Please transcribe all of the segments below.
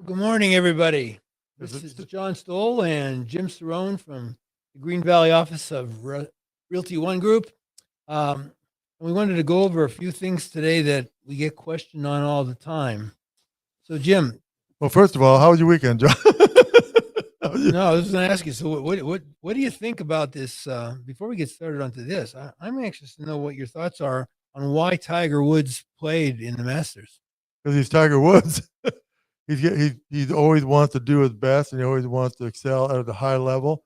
Good morning, everybody. Is This it is st- John Stoll and Jim Cerrone from the Green Valley office of Realty One Group. And we wanted to go over a few things today that we get questioned on all the time. So, Jim, well, first of all, how was your weekend, John? How was no, I was going to ask you. So, what do you think about this? Before we get started onto this, I'm anxious to know what your thoughts are on why Tiger Woods played in the Masters. Because he's Tiger Woods. He always wants to do his best, and he always wants to excel at a high level.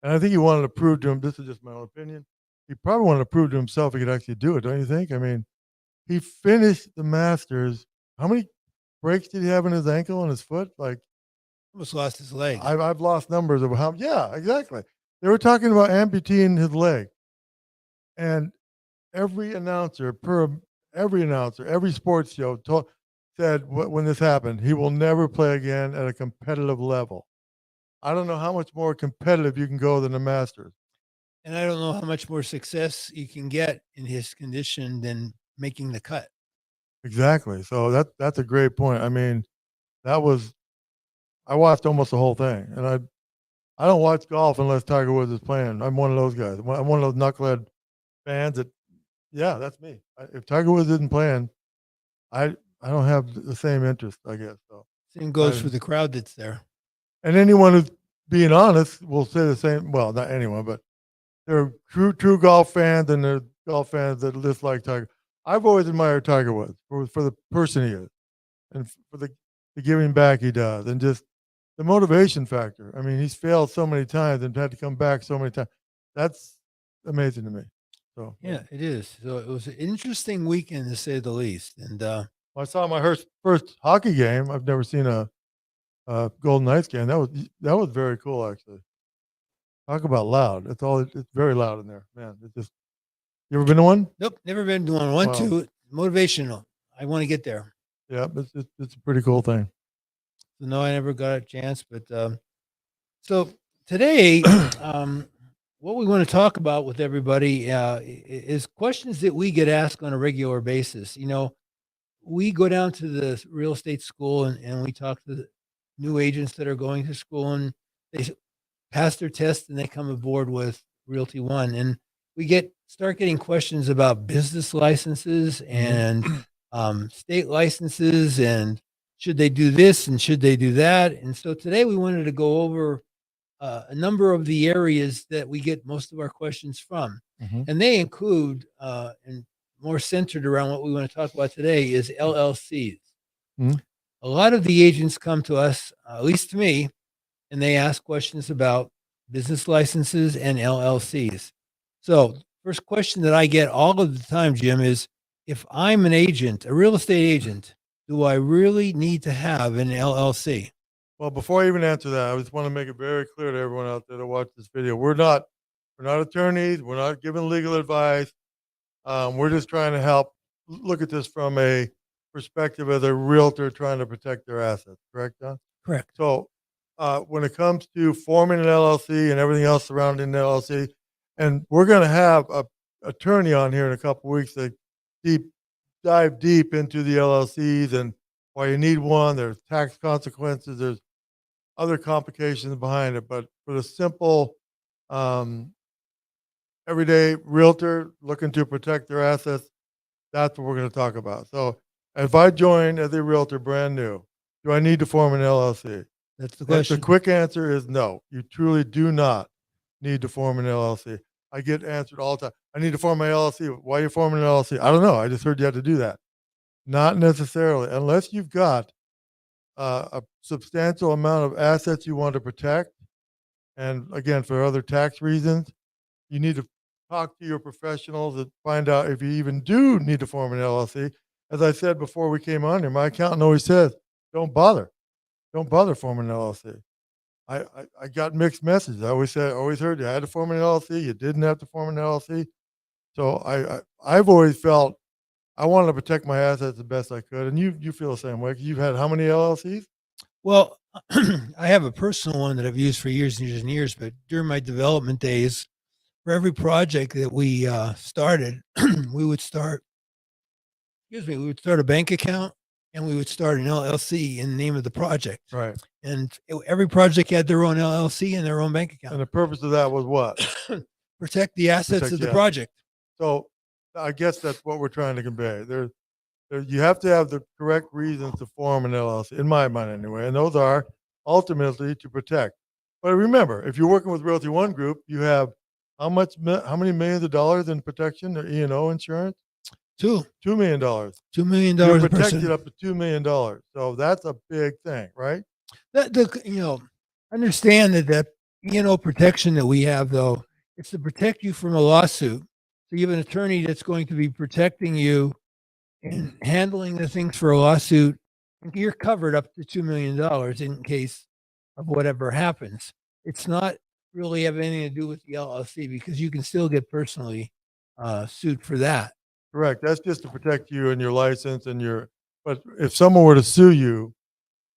And I think he wanted to prove to him. This is just my own opinion. He probably wanted to prove to himself he could actually do it. Don't you think? I mean, he finished the Masters. How many breaks did he have in his ankle and his foot? Like Almost lost his leg. I've lost numbers of how. Yeah, exactly. They were talking about amputating his leg, and every announcer, every sports show said when this happened, he will never play again at a competitive level. I don't know how much more competitive you can go than the Masters. And I don't know how much more success you can get in his condition than making the cut. Exactly. So that's a great point. I mean, that was I watched almost the whole thing, and I don't watch golf unless Tiger Woods is playing. I'm one of those guys. I'm one of those knucklehead fans that, yeah, that's me. If Tiger Woods isn't playing, I don't have the same interest, I guess. So, Same goes I, for the crowd that's there. and anyone who's being honest will say the same. Well, not anyone, but there are true golf fans, and there are golf fans that dislike Tiger. I've always admired Tiger Woods for the person he is, and for the giving back he does, and just the motivation factor. I mean, he's failed so many times and had to come back so many times. That's amazing to me. So, Yeah, it is. So it was an interesting weekend to say the least. And I saw my first hockey game. I've never seen a Golden Knights game. That was very cool, actually. Talk about loud. It's very loud in there, man. It's just you ever been to one? nope, never been to one. Want Wow. to motivational. I want to get there. Yeah, it's a pretty cool thing. So no, I never got a chance. But so today, what we want to talk about with everybody is questions that we get asked on a regular basis. You know, we go down to the real estate school and we talk to the new agents that are going to school, and they pass their test and they come aboard with Realty One. And we start getting questions about business licenses and state licenses, and should they do this and should they do that. And so today we wanted to go over a number of the areas that we get most of our questions from. Mm-hmm. And they include, and more centered around what we want to talk about today, is LLCs. Mm-hmm. A lot of the agents come to us, at least to me, and they ask questions about business licenses and LLCs. So, first question that I get all of the time, Jim, is if I'm an agent, a real estate agent, do I really need to have an LLC? Well, before I even answer that, I just want to make it very clear to everyone out there to watch this video. We're not attorneys. We're not giving legal advice. We're just trying to help look at this from a perspective as a realtor trying to protect their assets. Correct, John? Correct. So, when it comes to forming an LLC and everything else surrounding an LLC, and we're going to have a attorney on here in a couple of weeks to dive deep into the LLCs and why you need one. There's tax consequences. There's other complications behind it. But for the simple, um, everyday realtor looking to protect their assets, that's what we're going to talk about. So, if I join as a realtor brand new, do I need to form an LLC? That's the The question. quick answer is no. You truly do not need to form an LLC. I get answered all the time. I need to form my LLC. Why are you forming an LLC? I don't know. I just heard you had to do that. Not necessarily, unless you've got a substantial amount of assets you want to protect. And again, for other tax reasons, you need to talk to your professionals and find out if you even do need to form an LLC. As I said before we came on here, my accountant always says, don't bother. Don't bother forming an LLC. I got mixed messages. I always heard you had to form an LLC. You didn't have to form an LLC. So I've always felt I wanted to protect my assets the best I could, and you feel the same way. You've had how many LLCs? Well, I have a personal one that I've used for years and years and years, but during my development days, for every project that we started, we would start, we would start a bank account and we would start an LLC in the name of the project. Right. And every project had their own LLC and their own bank And account. the purpose of that was what? Protect the assets Protect of the the project. So I guess that's what we're trying to convey. You have to have the correct reasons to form an LLC, in my mind anyway, and those are ultimately to protect. But remember, if you're working with Realty One Group, you have how many millions of dollars in protection or E&O insurance? $2 $2 million. $2 million You're a protected person. up to $2 million. So that's a big thing, right? Understand that protection that we have, though, it's to protect you from a lawsuit. So you have an attorney that's going to be protecting you and handling the things for a lawsuit. You're covered up to $2 million in case of whatever happens. It's not really have anything to do with the LLC because you can still get personally sued for that. Correct. That's just to protect you and your license and but if someone were to sue you,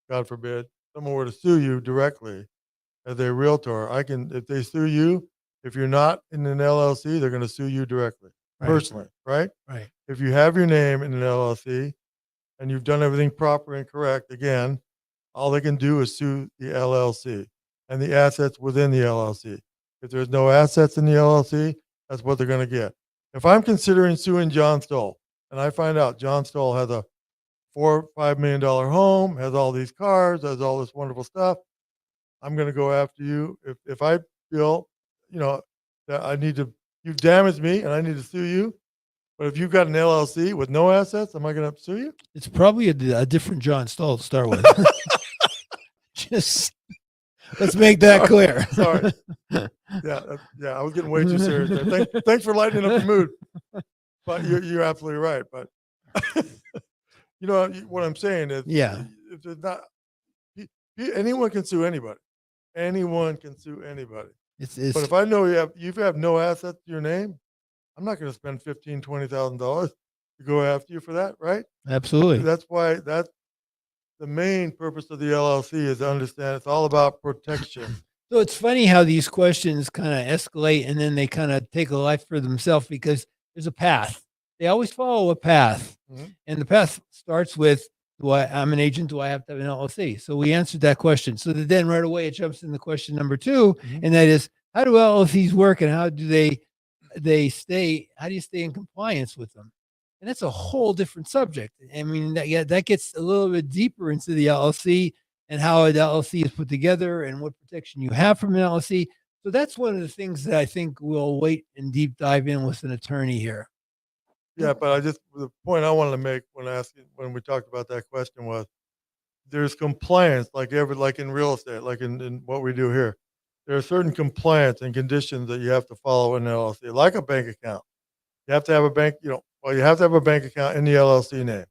God forbid, someone were to sue you directly as a realtor, if they sue you, if you're not in an LLC, they're going to sue you directly, personally, right? Right. If you have your name in an LLC and you've done everything proper and correct, again, all they can do is sue the LLC and the assets within the LLC. If there's no assets in the LLC, that's what they're going to get. If I'm considering suing John Stoll and I find out John Stoll has a $4-5 million home, has all these cars, has all this wonderful stuff, I'm going to go after you. If I feel, that you've damaged me and I need to sue you. But if you've got an LLC with no assets, am I going to sue you? It's probably a different John Stoll to start with. Just let's make that clear. Sorry. Yeah, I was getting way too serious there. Thanks for lightening up the mood. But you're absolutely right. But what I'm saying is, if there's not, anyone can sue anybody. Anyone can sue anybody. It's But if I know you have no assets to your name, I'm not going to spend $15,000-$20,000 to go after you for that, right? absolutely. That's why that's the main purpose of the LLC is to understand it's all about protection. So it's funny how these questions kind of escalate and then they kind of take a life for themselves because there's a path. They always follow a path. Mhm. And the path starts with, I'm an agent, do I have to have an LLC? So we answered that question. So then right away it jumps into question number 2, and that is, how do LLCs work and how do how do you stay in compliance with them? And that's a whole different subject. I mean, that gets a little bit deeper into the LLC and how an LLC is put together and what protection you have from an LLC. So that's one of the things that I think we'll wait and deep dive in with an attorney here. Yeah, but the point I wanted to make when we talked about that question was there's compliance like in real estate, like in what we do here. There are certain compliance and conditions that you have to follow in an LLC, like a bank account. You have to have a bank, you have to have a bank account in the LLC name.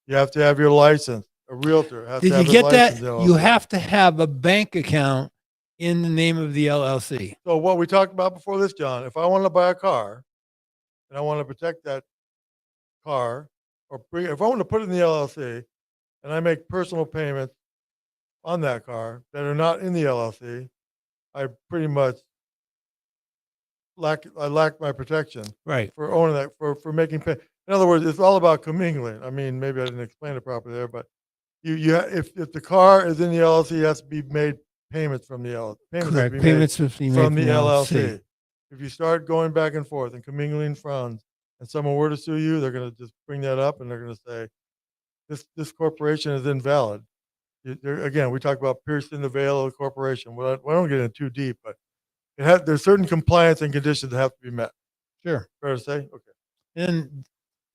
You have to have your license. A realtor has Did to have you get that? license LLC. You have to have a bank account in the name of the LLC. So what we talked about before this, John, if I want to buy a car and I want to protect that car, if I want to put it in the LLC and I make personal payments on that car that are not in the LLC, I pretty much lack my protection Right. for owning that for making pay. In other words, it's all about commingling. I mean, maybe I didn't explain it properly there, but if the car is in the LLC, it has to be made payments from the LLC. Correct. Payments from the LLC. If you start going back and forth and commingling funds, and someone were to sue you, they're going to just bring that up and they're going to say, this corporation is invalid. Again, we talk about piercing the veil of the corporation. Well, I don't get into too deep, but there's certain compliance and conditions that have to be met. Sure. Fair to say? Okay. And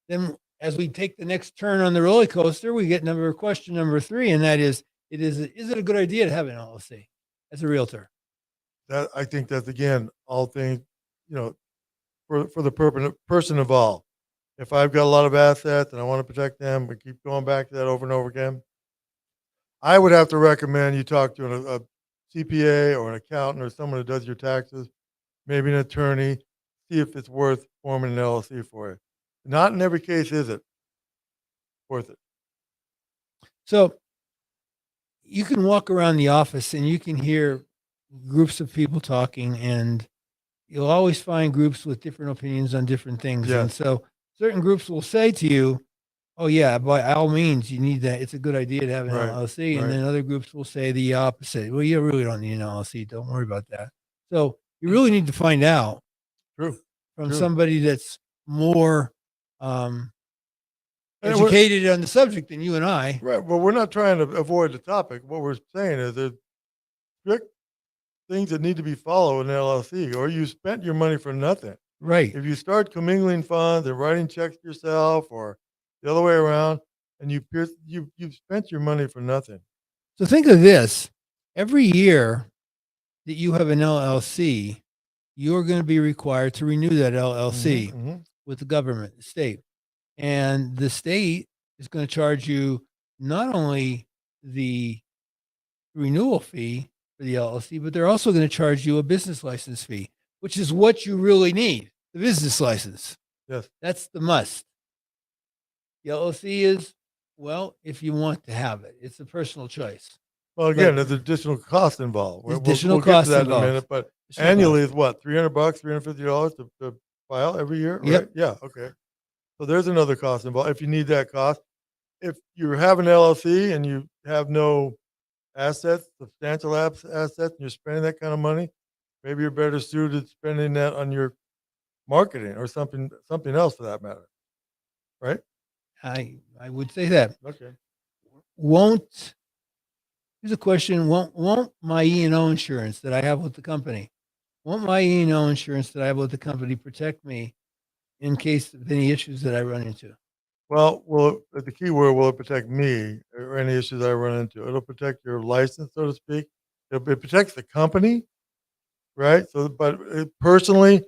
then as we take the next turn on the roller coaster, we get question number 3, and that is it a good idea to have an LLC as a realtor? I think that's, again, all things, for the person involved. If I've got a lot of assets and I want to protect them, we keep going back to that over and over again. I would have to recommend you talk to a CPA or an accountant or someone who does your taxes, maybe an attorney, see if it's worth forming an LLC for you. Not in every case is it worth it. So you can walk around the office and you can hear groups of people talking, and you'll always find groups with different opinions on different things. Yes. And so certain groups will say to you, oh yeah, by all means, you need that. It's a good idea to have an Right, LLC. And right. then other groups will say the opposite. Well, you really don't need an LLC. Don't worry about that. So you really need to find out True, from true. somebody that's more um, And we're educated on the subject than you and I. right, well, we're not trying to avoid the topic. What we're saying is there's strict things that need to be followed in LLC, or you spent your money for nothing. Right. If you start commingling funds and writing checks to yourself, or the other way around, and you've spent your money for nothing. So think of this. Every year that you have an LLC, you're going to be required to renew that LLC Mm-hmm. with the government, the state. And the state is going to charge you not only the renewal fee for the LLC, but they're also going to charge you a business license fee, which is what you really need, the business license. Yes. That's the must. The LLC is, well, if you want to have it, it's a personal choice. Well, again, there's additional costs involved. There's additional We'll get to costs that involved. in a minute, but Additional annually costs. is what, $300, $350 to file every year, right? Yep. Yeah, okay. So there's another cost involved if you need that cost. If you have an LLC and you have no assets, substantial assets, and you're spending that kind of money, maybe you're better suited spending that on your marketing or something else for that matter, right? I would say that. Okay. Here's a question. Won't my E&O insurance that I have with the company, won't my E&O insurance that I have with the company protect me in case of any issues that I run into? Well, the key word, will it protect me or any issues I run into? It'll protect your license, so to speak. It protects the company, right? So, but personally,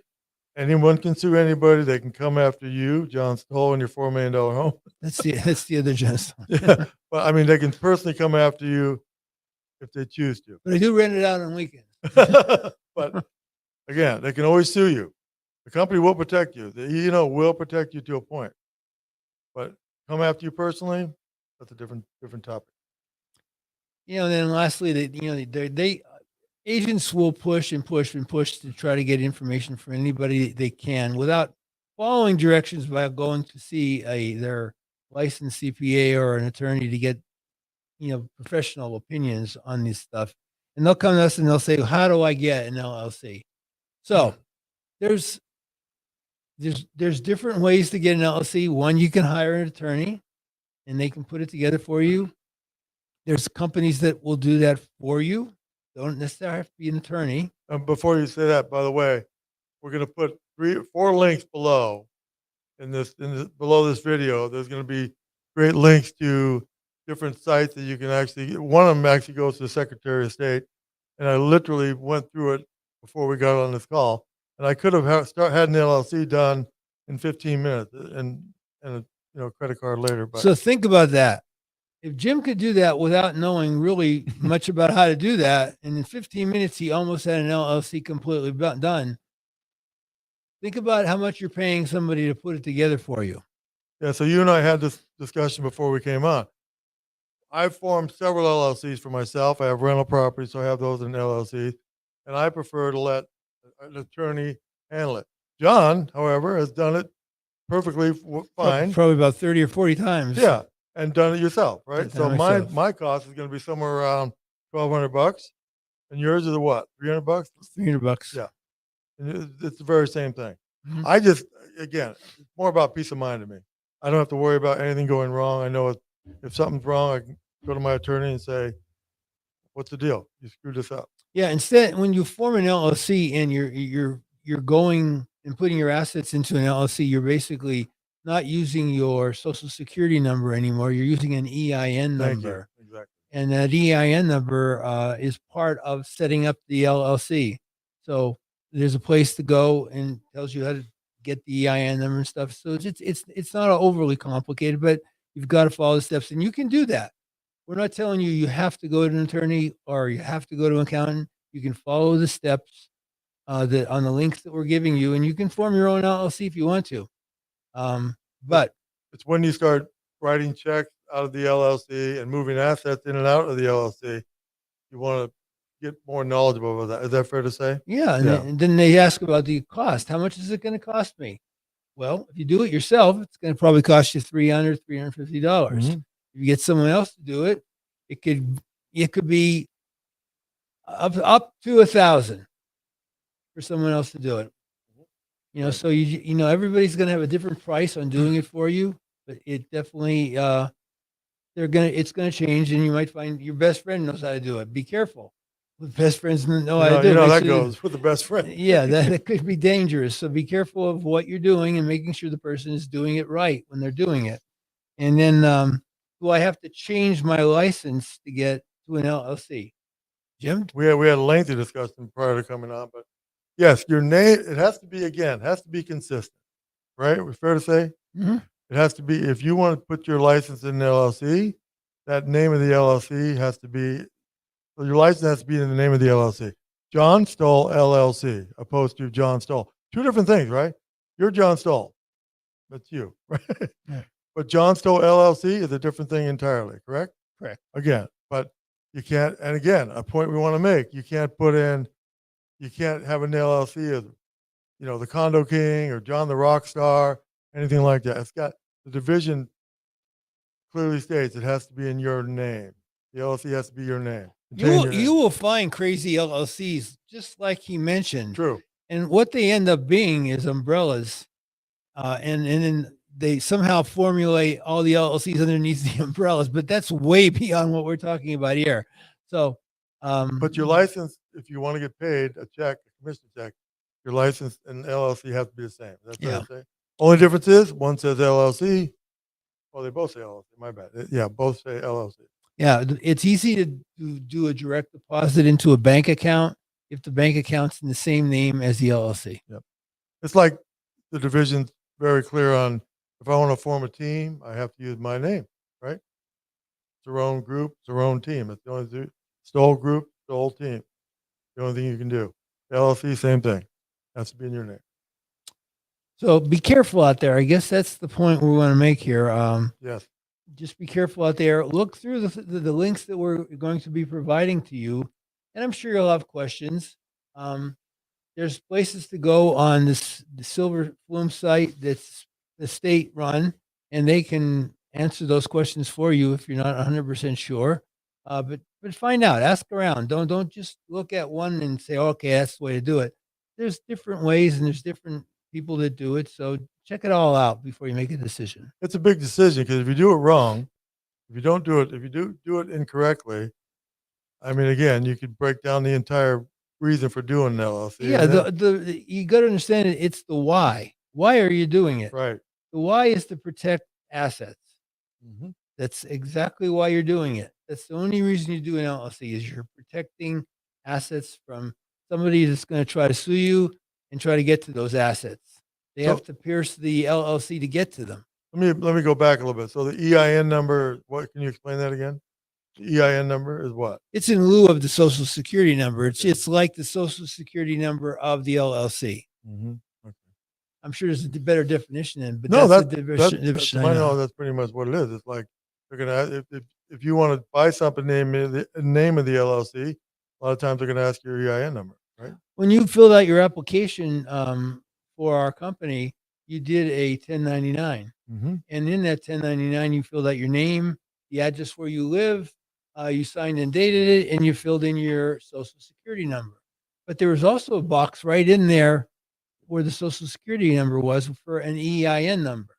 anyone can sue anybody. They can come after you, John Stoll, in your $4 million home. That's the other gentleman. Yeah, but I mean, they can personally come after you if they choose to. But I do rent it out on weekends. But again, they can always sue you. The company will protect you. The E&O will protect you to a point. But come after you personally, that's a different topic. And then lastly, they agents will push and push and push to try to get information from anybody they can without following directions by going to see their licensed CPA or an attorney to get professional opinions on this stuff. And they'll come to us and they'll say, "How do I get an LLC?" So there's different ways to get an LLC. One, you can hire an attorney and they can put it together for you. There's companies that will do that for you. Don't necessarily have to be an attorney. Before you say that, by the way, we're going to put 4 links below below this video. There's going to be great links to different sites that you can actually. One of them actually goes to the Secretary of State, and I literally went through it before we got on this call, and I could have had an LLC done in 15 minutes and a credit card later. But So think about that. If Jim could do that without knowing really much about how to do that, and in 15 minutes he almost had an LLC completely done, think about how much you're paying somebody to put it together for you. yeah, so you and I had this discussion before we came on. I've formed several LLCs for myself. I have rental properties, so I have those in LLCs, and I prefer to let an attorney handle it. John, however, has done it perfectly fine. Probably about 30 or 40 times. Yeah, and done it yourself, right? So myself. my cost is going to be somewhere around $1,200, and yours is what, $300? $300. Yeah, and it's the very same thing. Mhm. I just, again, it's more about peace of mind to me. I don't have to worry about anything going wrong. I know if something's wrong, I can go to my attorney and say, "What's the deal? You screwed this up." Yeah. Instead, when you form an LLC and you're going and putting your assets into an LLC, you're basically not using your social security number anymore. You're using an EIN Thank you. number. Exactly. And that EIN number is part of setting up the LLC. So there's a place to go and tells you how to get the EIN number and stuff. So it's not overly complicated, but you've got to follow the steps, and you can do that. We're not telling you have to go to an attorney or you have to go to an accountant. You can follow the steps that on the links that we're giving you, and you can form your own LLC if you want to. But it's when you start writing checks out of the LLC and moving assets in and out of the LLC, you want to get more knowledgeable about that. Is that fair to say? yeah, and Yeah. then they ask about the cost. How much is it going to cost me? Well, if you do it yourself, it's going to probably cost you $300, $350. Mhm. If you get someone else to do it, it could be up to 1,000 for someone else to do it. Right. So everybody's going to have a different price on doing it for you, but it definitely it's going to change, and you might find your best friend knows how to do it. Be careful. With best friends know how to do You it. know how Make that sure goes with the best friend. yeah, that could be dangerous. So be careful of what you're doing and making sure the person is doing it right when they're doing it. And then, do I have to change my license to get to an LLC? Jim? We had a lengthy discussion prior to coming on, but yes, your name, it has to be, again, has to be consistent, right? Was fair to say? Mhm. It has to be, if you want to put your license in an LLC, that name of the LLC has to be, so your license has to be in the name of the LLC. John Stoll LLC, opposed to John Stoll. Two different things, right? You're John Stoll. That's you, right? Right. But John Stoll LLC is a different thing entirely, correct? Correct. Again, but you can't, and again, a point we want to make, you can't have an LLC as, the Condo King or John the Rock Star, anything like that. It's got, the division clearly states it has to be in your name. The LLC has to be your name. Contain your You name. will find crazy LLCs, just like he mentioned. True. And what they end up being is umbrellas. And then they somehow formulate all the LLCs underneath the umbrellas, but that's way beyond what we're talking about here. So, But your license, if you want to get paid a check, a commission check, your license and LLC have to be the same. That's yeah. what I say. Only difference is one says LLC. Well, they both say LLC. My bad. Yeah, both say LLC. Yeah, it's easy to do a direct deposit into a bank account if the bank account's in the same name as the LLC. Yep. It's like the division's very clear on, if I want to form a team, I have to use my name, right? It's their own group, it's their own team. It's the only thing. It's the whole group, the whole team. The only thing you can do. LLC, same thing. Has to be in your name. So be careful out there. I guess that's the point we want to make here. Yes. Just be careful out there. Look through the links that we're going to be providing to you, and I'm sure you'll have questions. There's places to go on the Silver Flume site that's the state run, and they can answer those questions for you if you're not 100% sure. But find out, ask around. Don't just look at one and say, okay, that's the way to do it. There's different ways and there's different people that do it. So check it all out before you make a decision. It's a big decision because if you do it wrong, if you don't do it, if you do it incorrectly, I mean, again, you could break down the entire reason for doing an LLC. Yeah, you got to understand it. It's the why. Why are you doing it? Right. The why is to protect assets. Mm-hmm. That's exactly why you're doing it. That's the only reason you do an LLC is you're protecting assets from somebody that's going to try to sue you and try to get to those assets. They have to pierce the LLC to get to them. Let me go back a little bit. So the EIN number, what can you explain that again? The EIN number is what? It's in lieu of the Social Security number. It's like the Social Security number of the LLC. Mm-hmm. Okay. I'm sure there's a better definition in, but no, that's that's I know that's pretty much what it is. It's like they're gonna if you want to buy something name the name of the LLC, a lot of times they're gonna ask your EIN number, right? When you filled out your application for our company, you did a 1099. Mm-hmm. And in that 1099, you filled out your name, the address where you live, you signed and dated it, and you filled in your social security number. But there was also a box right in there where the social security number was for an EIN number.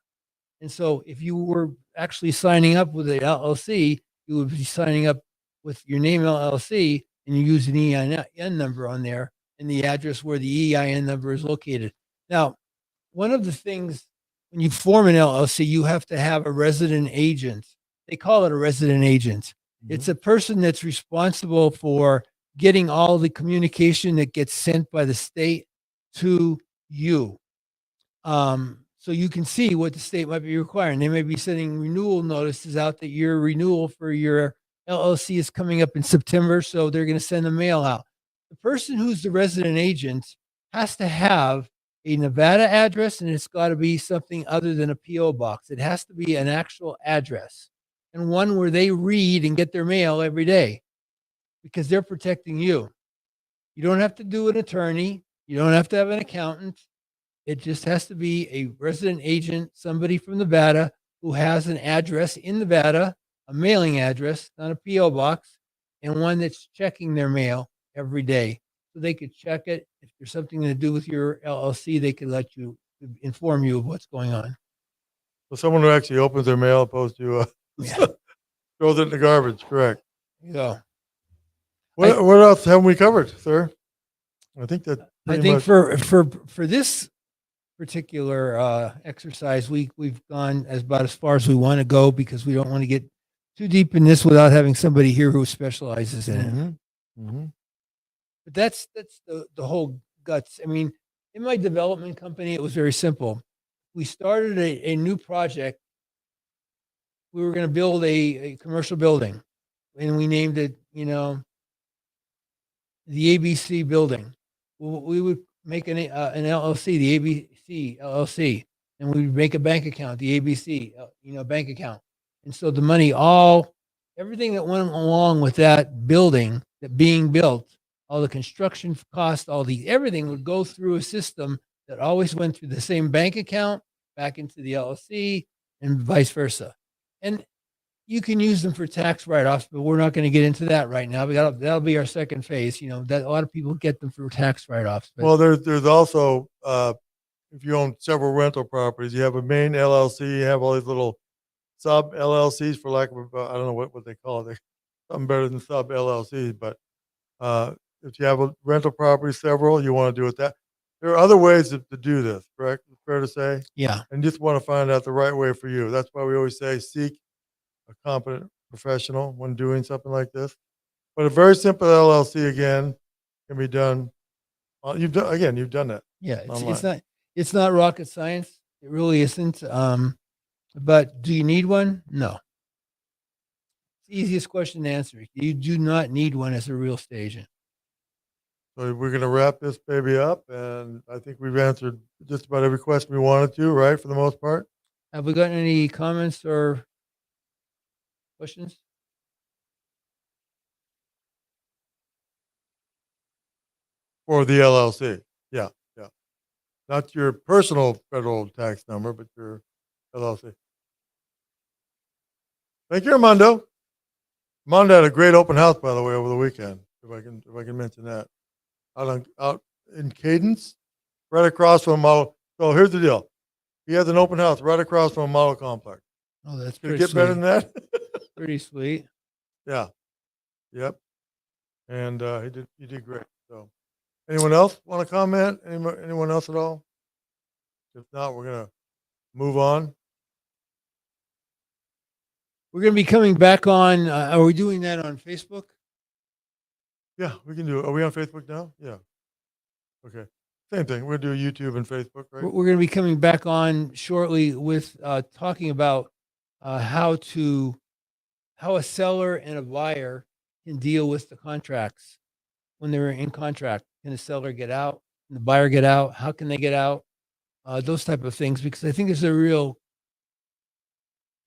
And so if you were actually signing up with the LLC, you would be signing up with your name LLC, and you use an EIN number on there and the address where the EIN number is located. Now, one of the things when you form an LLC, you have to have a resident agent. They call it a resident agent. Mm-hmm. It's a person that's responsible for getting all the communication that gets sent by the state to you. So you can see what the state might be requiring. They may be sending renewal notices out that your renewal for your LLC is coming up in September, so they're going to send a mail out. The person who's the resident agent has to have a Nevada address, and it's got to be something other than a PO box. It has to be an actual address and one where they read and get their mail every day because they're protecting you. You don't have to do an attorney. You don't have to have an accountant. It just has to be a resident agent, somebody from Nevada who has an address in Nevada, a mailing address, not a PO box, and one that's checking their mail every day. So they could check it. If there's something to do with your LLC, they could let you inform you of what's going on. So someone who actually opens their mail opposed to Yeah. throws it in the garbage. Correct. Yeah. What else haven't we covered, sir? I think that I pretty think much. for this particular exercise, we've gone about as far as we want to go because we don't want to get too deep in this without having somebody here who specializes in it. Mm-hmm. But that's the whole guts. I mean, in my development company, it was very simple. We started a new project. We were going to build a commercial building, and we named it, the ABC building. We would make an LLC, the ABC LLC, and we would make a bank account, the ABC, bank account. And so the money, everything that went along with that building that being built, all the construction costs, everything would go through a system that always went through the same bank account back into the LLC and vice versa. And you can use them for tax write-offs, but we're not going to get into that right now. That'll be our second phase. That a lot of people get them for tax write-offs. Well, there's also if you own several rental properties, you have a main LLC, you have all these little sub LLCs, for lack of I don't know what they call it. Something better than sub LLCs, but if you have a rental property, several, you want to do it that. There are other ways to do this, correct? Fair to say? Yeah. And you just want to find out the right way for you. That's why we always say seek a competent professional when doing something like this. But a very simple LLC, again, can be done. You've done that. Yeah. It's not rocket science. It really isn't. But do you need one? No. It's the easiest question to answer. You do not need one as a real estate agent. So we're going to wrap this baby up, and I think we've answered just about every question we wanted to, right, for the most part? Have we gotten any comments or questions? For the LLC. Yeah. Not your personal federal tax number, but your LLC. Thank you, Armando. Armando had a great open house, by the way, over the weekend, if I can mention that. Out in Cadence, right across from a model. So here's the deal. He has an open house right across from a model complex. Oh, that's Could it pretty get better sweet. than that? Pretty sweet. Yeah. Yep. And he did great. So anyone else want to comment? Anyone else at all? If not, we're gonna move on. We're going to be coming back on. Are we doing that on Facebook? Yeah, we can do it. Are we on Facebook now? Yeah. Okay. Same thing. We're gonna do YouTube and Facebook, right? We're going to be coming back on shortly with talking about how a seller and a buyer can deal with the contracts when they're in contract. Can the seller get out? Can the buyer get out? How can they get out? Those type of things, because I think there's a real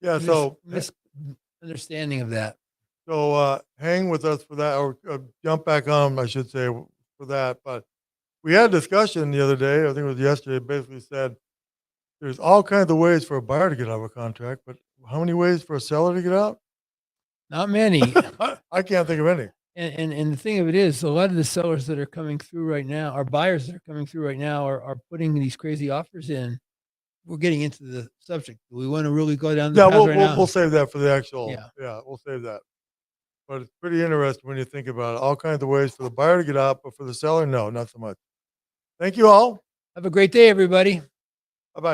misunderstanding of that. So hang with us for that, or jump back on, I should say, for that. But we had a discussion the other day, I think it was yesterday, basically said there's all kinds of ways for a buyer to get out of a contract, but how many ways for a seller to get out? Not many. I can't think of any. And the thing of it is, a lot of the sellers that are coming through right now, our buyers that are coming through right now are putting these crazy offers in. We're getting into the subject. Do we want to really go down the path right now? We'll save that for the actual. Yeah, We'll save that. But it's pretty interesting when you think about it. All kinds of ways for the buyer to get out, but for the seller, no, not so much. Thank you all. Have a great day, everybody. Bye-bye.